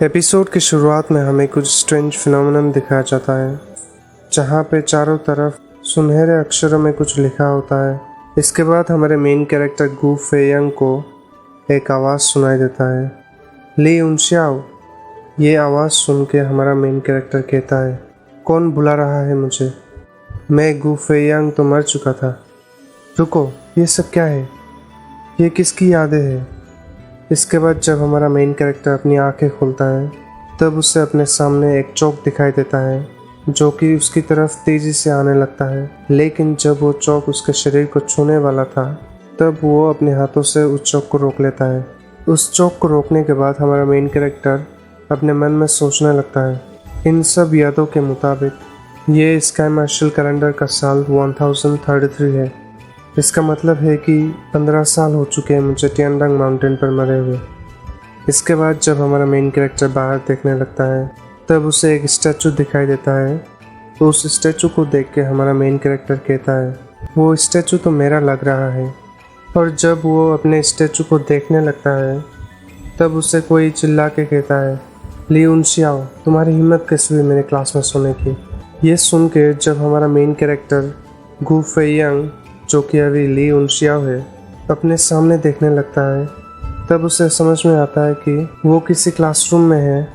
Episode की शुरुआत में हमें कुछ स्ट्रेंज फिनोमेनन दिखाया जाता है, जहाँ पे चारों तरफ सुनहरे अक्षरों में कुछ लिखा होता है। इसके बाद हमारे मेन कैरेक्टर गू फेयंग को एक आवाज़ सुनाई देता है, ली उनश्याओ। ये आवाज़ सुन के हमारा मेन कैरेक्टर कहता है, कौन बुला रहा है मुझे? मैं गू फेयंग तो मर चुका था। रुको, ये सब क्या है? ये किसकी यादें हैं? इसके बाद जब हमारा मेन कैरेक्टर अपनी आंखें खोलता है, तब उसे अपने सामने एक चौक दिखाई देता है जो कि उसकी तरफ तेज़ी से आने लगता है। लेकिन जब वो चौक उसके शरीर को छूने वाला था, तब वो अपने हाथों से उस चौक को रोक लेता है। उस चौक को रोकने के बाद हमारा मेन कैरेक्टर अपने मन में सोचने लगता है, इन सब यादों के मुताबिक ये स्काई मार्शल कैलेंडर का साल 1033 है। इसका मतलब है कि 15 साल हो चुके हैं मुझे टियानडंग माउंटेन पर मरे हुए। इसके बाद जब हमारा मेन कैरेक्टर बाहर देखने लगता है, तब उसे एक स्टैचू दिखाई देता है। तो उस स्टैचू को देख के हमारा मेन कैरेक्टर कहता है, वो स्टैचू तो मेरा लग रहा है। और जब वो अपने स्टैचू को देखने लगता है, तब उसे कोई चिल्ला के कहता है, ली उनश्याओ, तुम्हारी हिम्मत कैसे हुई मेरे क्लास में सोने की? ये सुन के जब हमारा मेन कैरेक्टर गू फेयंग, जो कि अभी ली उनश्याओ है, अपने सामने देखने लगता है, तब उसे समझ में आता है कि वो किसी क्लासरूम में है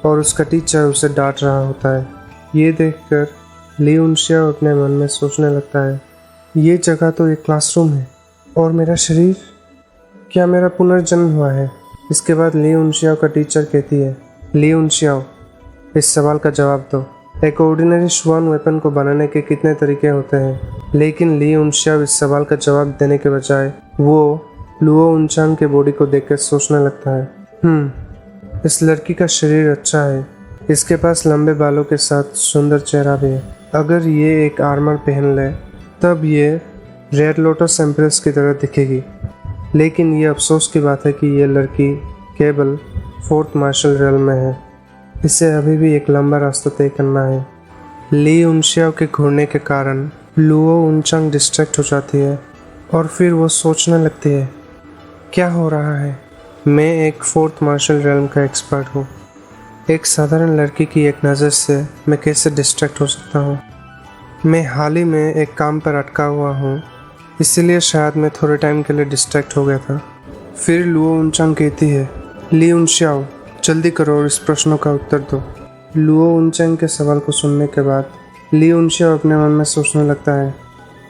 और उसका टीचर उसे डांट रहा होता है। ये देखकर ली उनश्याओ अपने मन में सोचने लगता है, ये जगह तो एक क्लासरूम है और मेरा शरीर, क्या मेरा पुनर्जन्म हुआ है? इसके बाद ली उनश्याओ का टीचर कहती है, ली उनश्याओ, इस सवाल का जवाब दो। एक ऑर्डिनरी श्वान वेपन को बनाने के कितने तरीके होते हैं? लेकिन ली उनश्याओ इस सवाल का जवाब देने के बजाय वो लुओ उनचांग के बॉडी को देखकर सोचने लगता है, इस लड़की का शरीर अच्छा है, इसके पास लंबे बालों के साथ सुंदर चेहरा भी है। अगर ये एक आर्मर पहन ले, तब ये रेड लोटस एम्प्रेस की तरह दिखेगी। लेकिन ये अफसोस की बात है कि ये लड़की केवल 4th मार्शल रेल में है। इसे अभी भी एक लंबा रास्ता तय करना है। ली उनश्याओ के घूरने के कारण लुओ उनचांग डिस्ट्रैक्ट हो जाती है और फिर वो सोचने लगती है, क्या हो रहा है? मैं एक 4th मार्शल रेल्म का एक्सपर्ट हूँ। एक साधारण लड़की की एक नज़र से मैं कैसे डिस्ट्रैक्ट हो सकता हूँ? मैं हाल ही में एक काम पर अटका हुआ हूँ, इसीलिए शायद मैं थोड़े टाइम के लिए डिस्ट्रैक्ट हो गया था। फिर लुओ उनचांग कहती है, ली उनश्याओ, जल्दी करो और इस प्रश्नों का उत्तर दो। लुओ उनचांग के सवाल को सुनने के बाद ली उनश्याओ अपने मन में सोचने लगता है,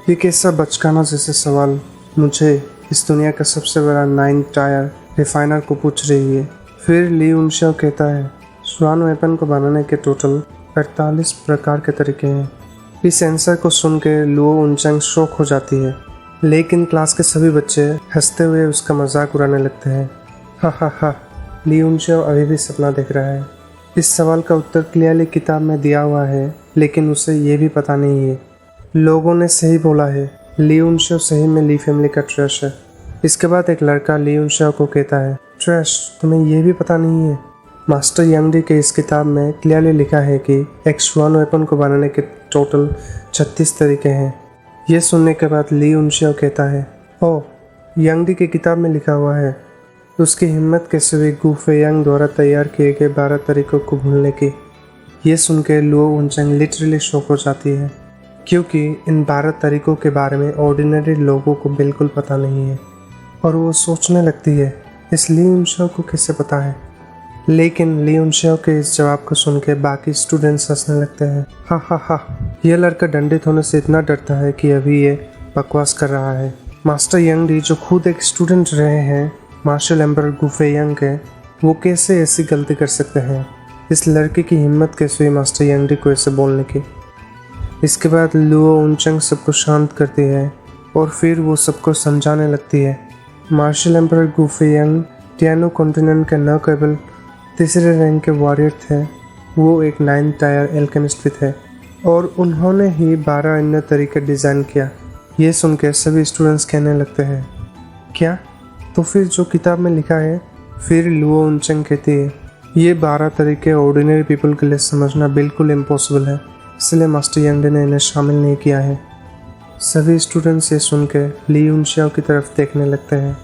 ये कैसा बचकाना जैसे सवाल मुझे इस दुनिया का सबसे बड़ा 9 टायर रिफाइनर को पूछ रही है। फिर ली उनश्याओ कहता है, श्वान वेपन को बनाने के टोटल 48 प्रकार के तरीके हैं। इस आंसर को सुन के लुओ उनचांग शॉक हो जाती है, लेकिन क्लास के सभी बच्चे हंसते हुए उसका मजाक उड़ाने लगते हैं। हा, ली उनश्याओ अभी भी सपना देख रहा है। इस सवाल का उत्तर क्लियरली किताब में दिया हुआ है, लेकिन उसे ये भी पता नहीं है। लोगों ने सही बोला है, ली उनश्याओ सही में ली फैमिली का ट्रैश है। इसके बाद एक लड़का ली उनश्याओ को कहता है, ट्रैश, तुम्हें ये भी पता नहीं है? मास्टर यांगडी के इस किताब में क्लियरली लिखा है कि एक श्वान वेपन को बनाने के टोटल 36 तरीके हैं। ये सुनने के बाद ली उनश्याओ कहता है, ओह, यांगडी की किताब में लिखा हुआ है। उसकी हिम्मत कैसे हुई गू फेयंग द्वारा तैयार किए गए 12 तरीकों को भूलने की? ये सुन के लुओ उनचांग लिटरली शॉक हो जाती है, क्योंकि इन 12 तरीकों के बारे में ऑर्डिनरी लोगों को बिल्कुल पता नहीं है। और वो सोचने लगती है, इस ली उनश्याओ को कैसे पता है? लेकिन ली उनश्याओ के इस जवाब को सुन के बाकी स्टूडेंट्स हंसने लगते हैं। हा, ये लड़का दंडित होने से इतना डरता है कि अभी ये बकवास कर रहा है। मास्टर यांगडी, जो खुद एक स्टूडेंट रहे हैं मार्शल एम्परर गू फेयंग के, वो कैसे ऐसी गलती कर सकते हैं? इस लड़के की हिम्मत कैसे हुई मास्टर यांगडी को ऐसे बोलने की? इसके बाद लुओ उनचांग सबको शांत करती है और फिर वो सबको समझाने लगती है, मार्शल एम्परर गू फेयंग टियानो कॉन्टिनेंट के न केवल तीसरे रैंक के वॉरियर थे, वो एक 9 टायर एल्केमिस्ट भी थे और उन्होंने ही 12 अन्य तरीके डिज़ाइन किया। ये सुन के सभी स्टूडेंट्स कहने लगते हैं, क्या? तो फिर जो किताब में लिखा है? फिर लुओ उनचांग कहती है, ये 12 तरीके ऑर्डिनरी पीपल के लिए समझना बिल्कुल इम्पॉसिबल है, इसलिए मास्टर यांगडी ने इन्हें शामिल नहीं किया है। सभी स्टूडेंट्स ये सुन के ली उनश्याओ की तरफ देखने लगते हैं।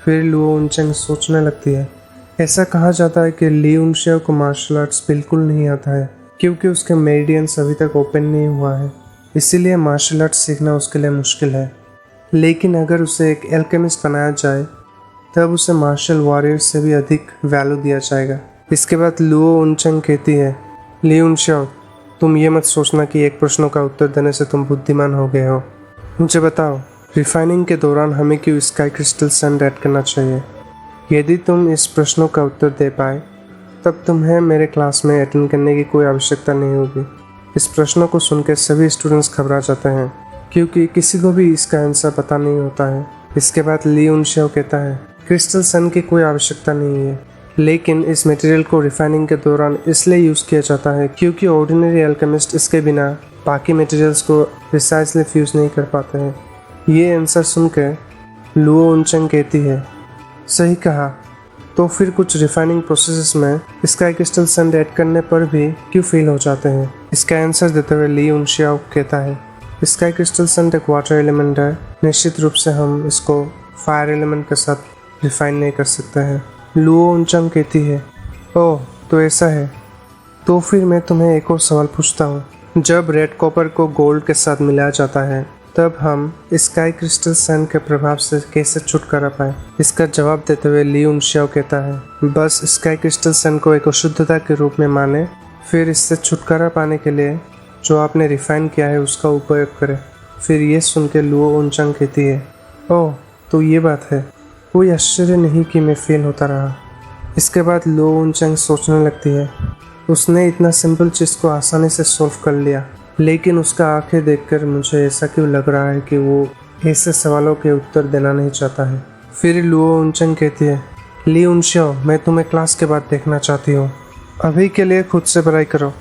फिर लुओ उनचांग सोचने लगती है, ऐसा कहा जाता है कि ली उनशियाओ को मार्शल आर्ट्स बिल्कुल नहीं आता है क्योंकि उसके मेरिडियंस अभी तक ओपन नहीं हुआ है, इसीलिए मार्शल आर्ट्स सीखना उसके लिए मुश्किल है। लेकिन अगर उसे एक एल्केमिस्ट बनाया जाए तब उसे मार्शल वॉरियर से भी अधिक वैल्यू दिया जाएगा। इसके बाद लुओ उनचंग कहती है, ली उनशियाओ, तुम ये मत सोचना कि एक प्रश्नों का उत्तर देने से तुम बुद्धिमान हो गए हो। मुझे बताओ, रिफाइनिंग के दौरान हमें क्यों स्काई क्रिस्टल सन ऐड करना चाहिए? यदि तुम इस प्रश्नों का उत्तर दे पाए तब तुम्हें मेरे क्लास में अटेंड करने की कोई आवश्यकता नहीं होगी। इस प्रश्नों को सुनकर सभी स्टूडेंट्स घबरा जाते हैं क्योंकि किसी को भी इसका आंसर पता नहीं होता है। इसके बाद ली उनशियाओ कहता है, क्रिस्टल सन की कोई आवश्यकता नहीं है, लेकिन इस मटेरियल को रिफाइनिंग के दौरान इसलिए यूज़ किया जाता है क्योंकि ऑर्डिनरी अल्केमिस्ट इसके बिना बाकी मटेरियल्स को प्रिसाइसली फ्यूज़ नहीं कर पाते हैं। ये आंसर सुनकर लुओ उनचंग कहती है, सही कहा, तो फिर कुछ रिफाइनिंग प्रोसेसेस में स्काई क्रिस्टल सन ऐड करने पर भी क्यों फेल हो जाते हैं? इसका आंसर देते हुए ली उनशियाओ कहता है, स्काई क्रिस्टल सन एक वाटर एलिमेंट है, निश्चित रूप से हम इसको फायर एलिमेंट के साथ रिफाइन नहीं कर सकते हैं। लुओ उनचंग कहती है, ओह तो ऐसा है, तो फिर मैं तुम्हें एक और सवाल पूछता हूँ। जब रेड कॉपर को गोल्ड के साथ मिलाया जाता है तब हम स्काई क्रिस्टल सन के प्रभाव से कैसे छुटकारा पाए? इसका जवाब देते हुए ली उनशियाओ कहता है, बस स्काई क्रिस्टल सन को एक अशुद्धता के रूप में माने, फिर इससे छुटकारा पाने के लिए जो आपने रिफाइन किया है उसका उपयोग करें। फिर ये सुन के लुओ उनचंग कहती है, ओह तो ये बात है, कोई आश्चर्य नहीं कि मैं फेल होता रहा। इसके बाद लुओ उनचंग सोचने लगती है, उसने इतना सिंपल चीज़ को आसानी से सॉल्व कर लिया, लेकिन उसका आंखें देखकर मुझे ऐसा क्यों लग रहा है कि वो ऐसे सवालों के उत्तर देना नहीं चाहता है। फिर लुओ उनचंग कहती है, ली उनशियाओ, मैं तुम्हें क्लास के बाद देखना चाहती हूँ, अभी के लिए खुद से पढ़ाई करो।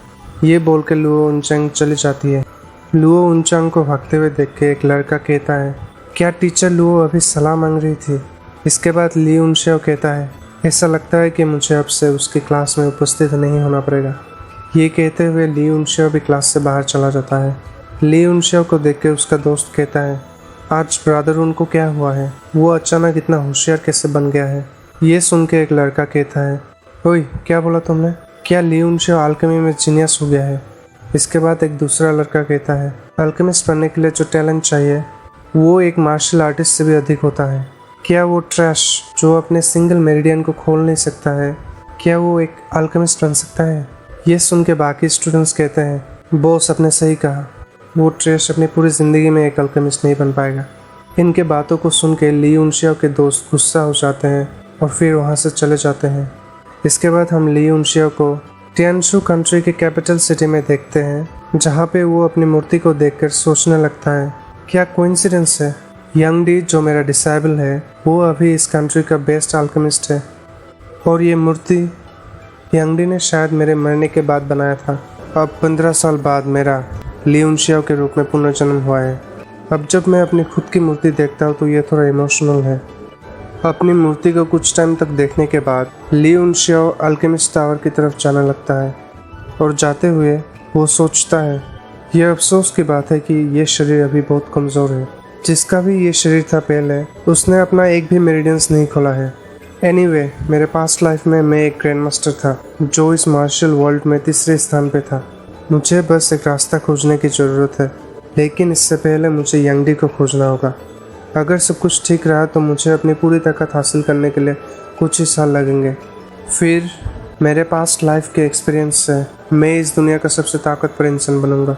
ये बोल के लुओ उनचंग चली जाती है। लुओ उनचंग को भागते हुए देख के एक लड़का कहता है, क्या टीचर लुओ अभी सलाह मांग रही थी? इसके बाद ली उनशियाओ कहता है, ऐसा लगता है कि मुझे अब से उसकी क्लास में उपस्थित नहीं होना पड़ेगा। ये कहते हुए ली उनशियाओ भी क्लास से बाहर चला जाता है। ली उनशियाओ को देख के उसका दोस्त कहता है, आज ब्रदर उनको क्या हुआ है, वो अचानक इतना होशियार कैसे बन गया है? ये सुन के एक लड़का कहता है, ओए क्या बोला तुमने, क्या ली उनशियाओ अल्केमी में जीनियस हो गया है? इसके बाद एक दूसरा लड़का कहता है, अल्केमिस्ट बनने के लिए जो टैलेंट चाहिए वो एक मार्शल आर्टिस्ट से भी अधिक होता है। क्या वो ट्रैश जो अपने सिंगल मेरिडियन को खोल नहीं सकता है, क्या वो एक अल्केमिस्ट बन सकता है? ये सुन के बाकी स्टूडेंट्स कहते हैं, बॉस आपने सही कहा, वो ट्रैश अपनी पूरी ज़िंदगी में एक अल्केमिस्ट नहीं बन पाएगा। इनके बातों को सुन के ली उनशियाओ के दोस्त गुस्सा हो जाते हैं और फिर वहाँ से चले जाते हैं। इसके बाद हम ली उनशियाओ को टियानशु कंट्री के कैपिटल सिटी में देखते हैं, जहाँ पे वो अपनी मूर्ति को देखकर सोचने लगता है, क्या कोइंसिडेंस है, यंग डी जो मेरा डिसेबल है वो अभी इस कंट्री का बेस्ट अल्केमिस्ट है, और ये मूर्ति यंग डी ने शायद मेरे मरने के बाद बनाया था। अब 15 साल बाद मेरा ली उनशियाओ के रूप में पुनर्जन्म हुआ है। अब जब मैं अपनी खुद की मूर्ति देखता हूँ तो ये थोड़ा इमोशनल है। अपनी मूर्ति को कुछ टाइम तक देखने के बाद ली उनशियाओ अल्केमिस्ट टावर की तरफ जाने लगता है और जाते हुए वो सोचता है, यह अफसोस की बात है कि ये शरीर अभी बहुत कमज़ोर है। जिसका भी ये शरीर था पहले, उसने अपना एक भी मेरिडियंस नहीं खोला है। एनीवे, मेरे पास्ट लाइफ में मैं एक ग्रैंड मास्टर था जो इस मार्शल वर्ल्ड में तीसरे स्थान पे था। मुझे बस एक रास्ता खोजने की ज़रूरत है, लेकिन इससे पहले मुझे यंग डी को खोजना होगा। अगर सब कुछ ठीक रहा तो मुझे अपनी पूरी ताकत हासिल करने के लिए कुछ ही साल लगेंगे। फिर मेरे पास्ट लाइफ के एक्सपीरियंस से मैं इस दुनिया का सबसे ताकतवर इंसान बनूंगा।